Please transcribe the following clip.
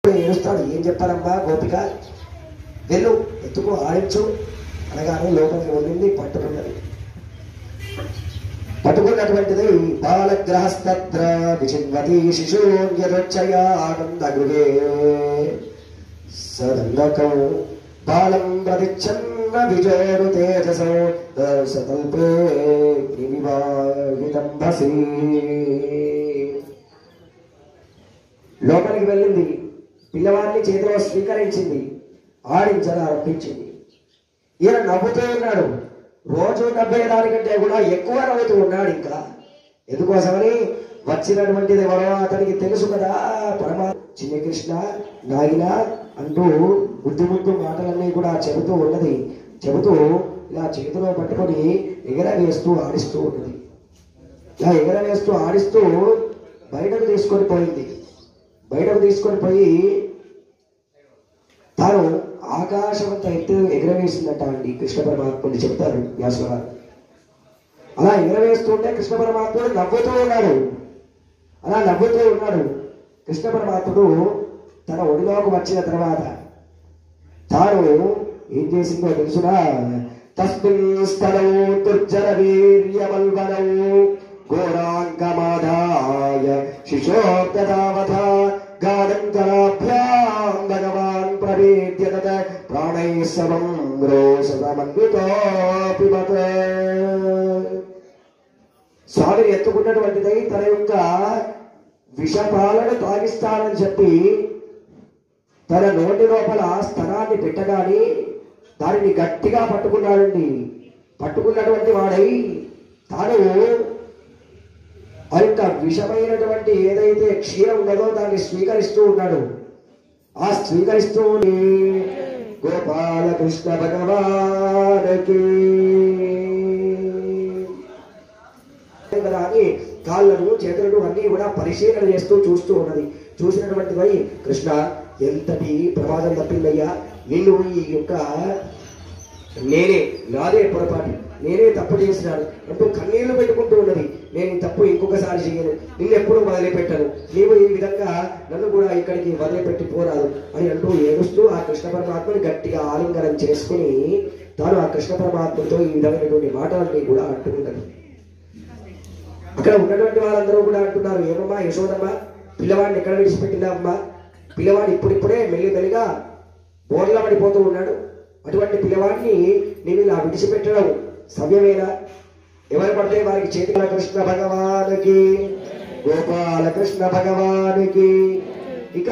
ఏడుస్తాడు. ఏం చెప్పారమ్మా గోపిక, వెళ్ళు ఎత్తుకు ఆడించు అనగానే లోపలికి వెళ్ళింది. పట్టుకున్నటువంటిది బాలగ్రహస్తత్ర విచిన్వతి శిశూర్యదొచ్చయానందగృహే సదంగకం బాలం ప్రతిచ్ఛన్న విజోరు తేజసో దర్శకల్పే వివాహితంభసి. లోపలికి వెళ్ళింది, పిల్లవాడిని చేతిలో స్వీకరించింది, ఆడించాలనిపించింది. ఈయన నవ్వుతూ ఉన్నాడు. రోజు నవ్వేదానికంటే కూడా ఎక్కువ నవ్వుతూ ఉన్నాడు. ఇంకా ఎందుకోసమని వచ్చినటువంటిది ఎవరో అతనికి తెలుసు కదా. చిన్న కృష్ణ నాగిన అంటూ ముద్దు ముద్దు మాటలన్నీ కూడా చెబుతూ ఉన్నది. చెబుతూ ఇలా చేతిలో పట్టుకొని ఎగరవేస్తూ ఆడిస్తూ ఉన్నది. ఇలా ఎగరవేస్తూ ఆడిస్తూ బయటకు తీసుకొని పోయింది. బయటకు తీసుకొని పోయి తాను ఆకాశమంతా ఎత్తు ఎగరవేసిందట అండి. కృష్ణ పరమాత్ముడు చెప్తారు వ్యాసుల గారు. అలా ఎగరవేస్తుంటే కృష్ణ పరమాత్ముడు నవ్వుతూ ఉన్నాడు. అలా నవ్వుతూ ఉన్నాడు. కృష్ణ పరమాత్ముడు తన ఒడిలోకి వచ్చిన తర్వాత తాను ఏం చేసిందో తెలుసునా? తస్మిన్ స్థలౌ దుర్జన వీర్యమల్వనౌ ఘోరాంగమాదాయ శిశోర్దదావత గాఢంజలాభ్యాం భగవాన్ ప్రవేద్యత ప్రాణైః సమం రోషమన్వితో పిబత. స్వామిని ఎత్తుకున్నటువంటిదై తన యొక్క విషపాలను తాగిస్తానని చెప్పి తన నోటి లోపల స్తనాన్ని పెట్టగాని దానిని గట్టిగా పట్టుకున్నాడండి. పట్టుకున్నటువంటి వాడై తాను ఆ యొక్క విషమైనటువంటి ఏదైతే క్షీరం ఉన్నదో దాన్ని స్వీకరిస్తూ ఉన్నాడు. ఆ స్వీకరిస్తూ గోపాలకృష్ణ భగవానికి అని కాళ్ళను చేతులను అన్ని కూడా పరిశీలన చేస్తూ చూస్తూ ఉన్నది. చూసినటువంటి వై కృష్ణ ఎంతటి ప్రమాదం తప్పిందయ్యా, నిన్ను ఈ యొక్క నాదే పొరపాటు, నేనే తప్పు చేసినాను అంటూ కన్నీళ్లు పెట్టుకుంటూ ఉన్నది. నేను ఈ తప్పు ఇంకొకసారి చేయను, నిన్ను ఎప్పుడూ వదిలిపెట్టను, నీవు ఈ విధంగా నన్ను కూడా ఇక్కడికి వదిలిపెట్టి పోరాదు అని అంటూ ఏడుస్తూ ఆ కృష్ణ పరమాత్మని గట్టిగా ఆలింగనం చేసుకుని తాను ఆ కృష్ణ పరమాత్మతో ఈ విధమైనటువంటి మాటలన్నీ కూడా అంటుకుంటారు. అక్కడ ఉన్నటువంటి వాళ్ళందరూ కూడా అంటున్నారు, ఏమమ్మా యశోదమ్మ, పిల్లవాడిని ఎక్కడ విడిచిపెట్టినావమ్మా? పిల్లవాడు ఇప్పుడిప్పుడే మెల్లిమెల్లిగా బోర్లా పడిపోతూ ఉన్నాడు. అటువంటి పిల్లవాడిని నేను ఇలా విడిచిపెట్టడం సవ్యమేనా? ఎవరు పడితే వారికి చేతి కృష్ణ భగవానికి, గోపాలకృష్ణ భగవానికి. ఇక